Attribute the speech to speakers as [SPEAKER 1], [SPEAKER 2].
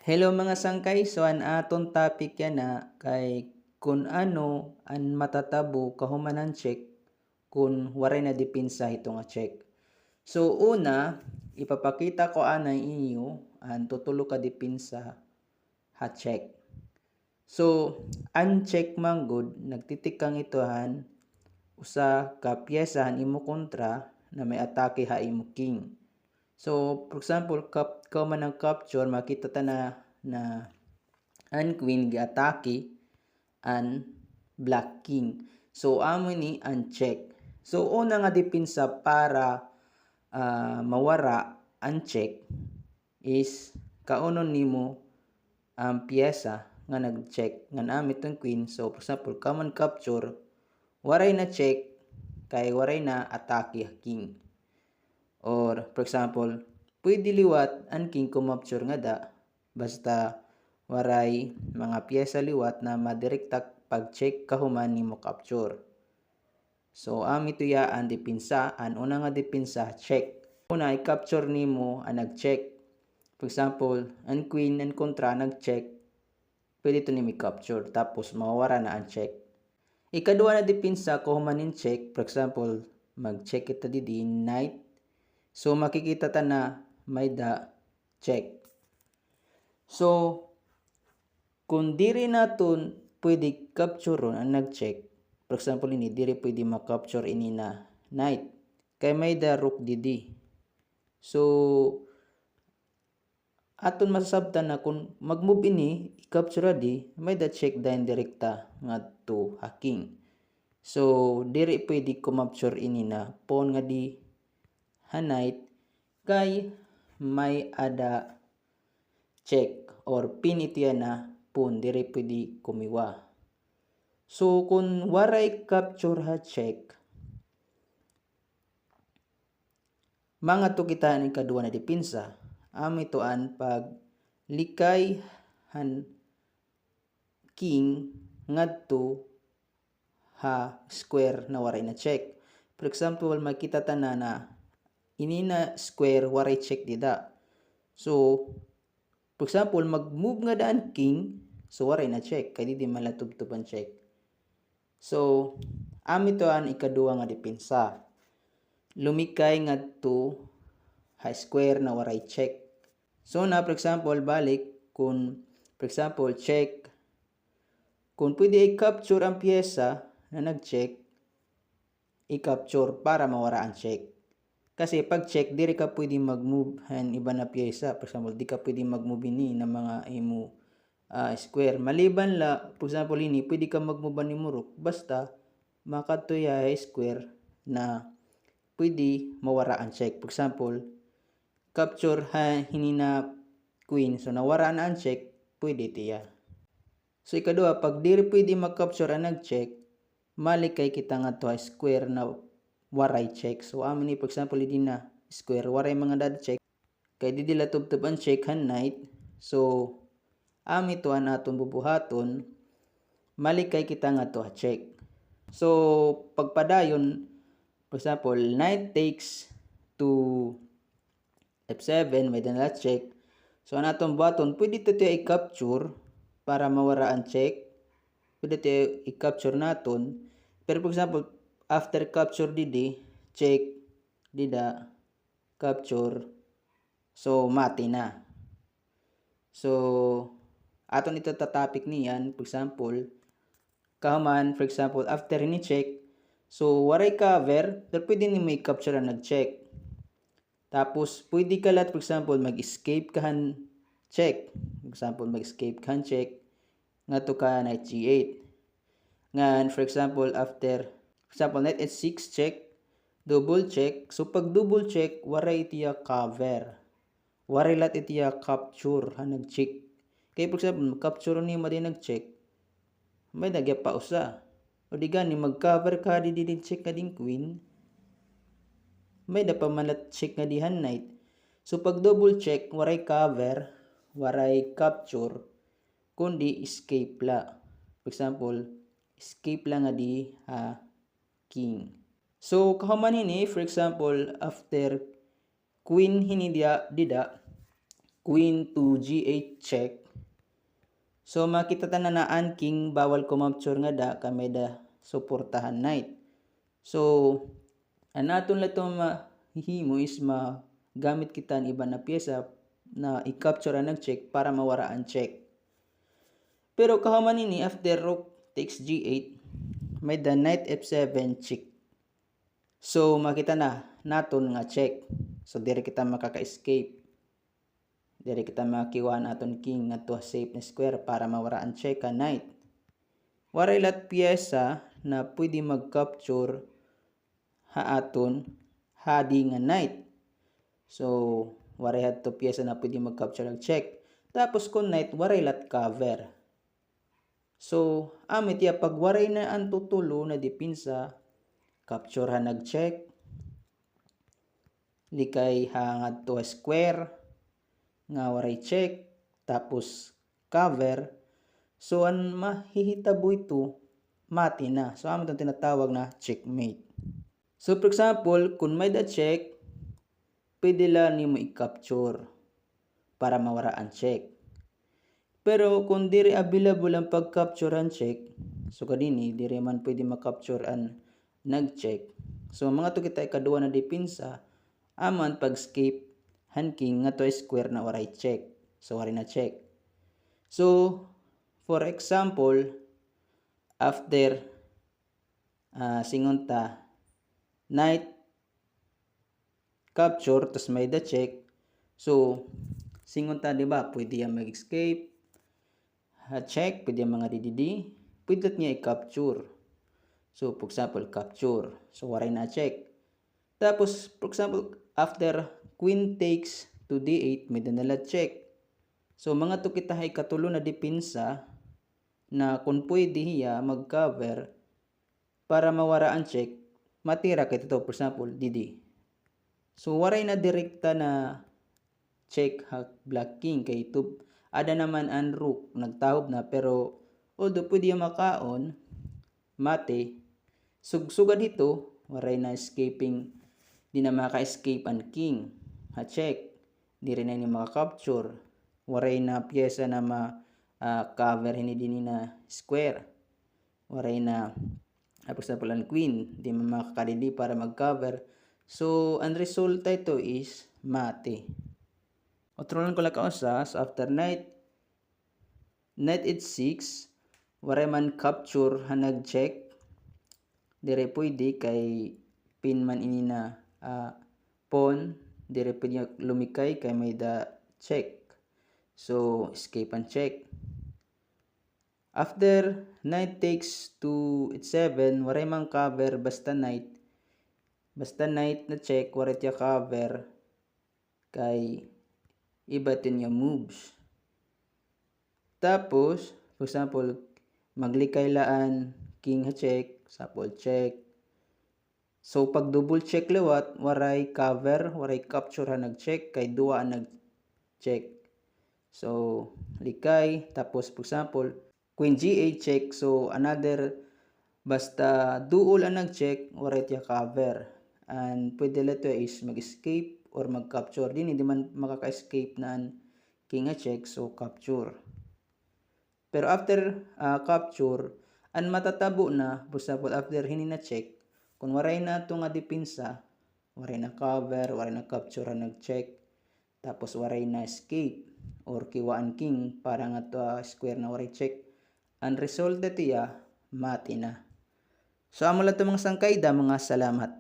[SPEAKER 1] Hello mga sangkay, so ang aton topic yan na kay kung ano ang matatabo kahuman ang check kung waray na depensa ito nga check. So una, ipapakita ko anay inyo ang tutulo ka depensa ha check. So ang check manggod nagtitikang itohan usa ka piyesahan imo kontra na may atake ha imo king. So for example, ka man ang capture makita ta na ang queen gi-atake ang black king. So amo ni ang check. So una nga depensa para mawara ang check is kaunon nimo ang piyesa nga nag-check nga naamit ang queen. So for example, common capture waray na check kay waray na atake king. Or for example, pwede liwat ang king kumapture nga da basta waray mga piyesa liwat na madirekta pag-check kahuman nimo capture. So ami tuya ang depensa, ang una nga depensa check. Una i-capture nimo ang nag-check. For example, ang queen and kontra nag-check, pwede to nimo capture tapos mawawara na ang check. Ikaduha na depensa kahuman nin check, for example, mag-check kita didi knight. So makikita ta na may da check. So kung diri naton pwede capture ang nag-check, for example ini diri pwede ma-capture ini na knight kay may da rook didi. So aton masasabtan na kung mag-move ini i-capture di may da check dayon direkta ngadto ha king. So diri pwede kumapture ini na pawn nga di ha knight kay may ada check or pin ito yan na pawn diri pwede kumiwa. So kung waray capture ha check, mga to kita ni kaduha na depensa, ami toan pag likay han king ngadto ha square na waray na check. For example, makita ta na ini na square waray check dida. So for example, mag-move nga daan king, so waray na check kay di malatubtub ang check. So ami toan ikaduha nga depensa. Lumikay ngadto ha square na waray check. So na for example balik kung for example check, kung pwede i-capture ang piyesa na nag-check, i-capture para mawara ang check. Kasi pag check diri ka pwede mag-move han iba na piyesa. For example, di ka pwede mag-move ini ng mga imo square. Maliban la, for example ini pwede ka mag-move ni murok basta makatuya square na pwede mawara ang check. For example, capture ha hinina queen, so nawara na ang check, pwede tiya. So ikaduha, pag diri pwede mag-capture ang nag-check, malikay kita nga to square na waray check. So amin ni for example di na square waray mga dad check kay di dila tubtub ang check han knight. So ami to an aton bubuhaton, malikay kita nga to check. So pagpadayon, for example, knight takes to f7 may danla check. So ang atong buhaton pwede to i-capture para mawara ang check. Pwede to i-capture naton. Pero for example, after capture didi, check, dida, capture, so mati na. So, aton ito topic niyan, for example, kahuman, for example, after ni check, so waray cover, pero pwede ni may capture na nag-check. Tapos, pwede ka lahat, for example, mag-escape kahan check. For example, mag-escape kahan check, nga to ka knight g8. Ngan, for example, after knight h6 check, double check. So pag double check, waray itiya cover. Waray lat itiya capture ha nag-check. Kaya for example, capture ni mo din nag-check, may nagya pa usa. O di gani mag-cover ka di check ka din queen, may da pa manat check nga dihan knight. So pag double check, waray cover, waray capture, kundi escape la. For example, escape lang nga di king. So kahuman ini, for example, after queen hinidia dida, queen to g8 check. So makita ta na an king bawal ko mapture nga da kay da suportahan knight. So ang aton lato mahihimo is magamit kita ang iba na pyesa na i-capture ang nag-check para mawara ang check. Pero kahuman ini after rook takes g8 may the knight f7 check. So makita na naton nga check. So dire kita makaka-escape. Dire kita makiwan aton king ngadto safe na square para mawara ang check ka knight. Waray lat pyesa na pwede mag-capture ha aton hadi nga knight. So waray hadto pyesa na pwede mag-capture ang check. Tapos kung knight waray lat cover. So amit ya pag waray na ang tutulo na depensa capture ha nag-check. Likay ha ngadto square nga waray check tapos cover. So ang mahihitabo ito mati na. So amo itong tinatawag na checkmate. So for example, kung may da check, pwede lang nimo i-capture para mawara ang check. Pero kung diri available ang pag-capture ang check, so kadini diri man pwede ma-capture ang nag-check. So mga to kita ikaduha na depensa aman pag-escape king nga to square na waray check. So waray na check. So for example, after singon ta knight capture tas may da check. So singon ta di ba pwede yang mag-escape check, pwede yang mga DDD, pwede niya i-capture. So for example capture. So waray na check. Tapos for example after queen takes to d8 may danala check. So mga to kita ay katulo na depensa na kung pwede hiya mag-cover para mawara ang check, matira kay ito for example DD. So waray na direkta na check ha black king kay ito ada naman ang rook nagtahob na pero although pwede makaon mate sugsugad dito waray na escaping di na maka-escape ang king ha check di rin na ni maka-capture waray na pyesa na cover hindi na square waray na for example ang queen di makakadili para mag-cover. So ang resulta ito is mate. Otro ko lang kausa so after knight h6 waray man capture ha nag-check dire pwede kay pin man ini na pawn dire pwede lumikay kay may da check. So escape and check. After knight takes to h7 waray man cover basta knight na check waray tiya cover kay iba tin yung moves. Tapos for example maglikay laan king ha check sapol check. So pag double check liwat waray cover waray capture ha nag-check kay duwa ang nag-check. So likay tapos for example queen g8 check. So another basta duol ang nag-check waray tiya cover and pwede lato is mag-escape or mag-capture din hindi man makaka-escape na ang king check so capture. Pero after capture ang matatabo na for example after hini na check kung waray na ito nga depensa waray na cover waray na capture ang nag-check tapos waray na escape or kiwaan king para nga to square na waray check ang result tiya mati na. So amo lang ito mga sangkayda mga salamat.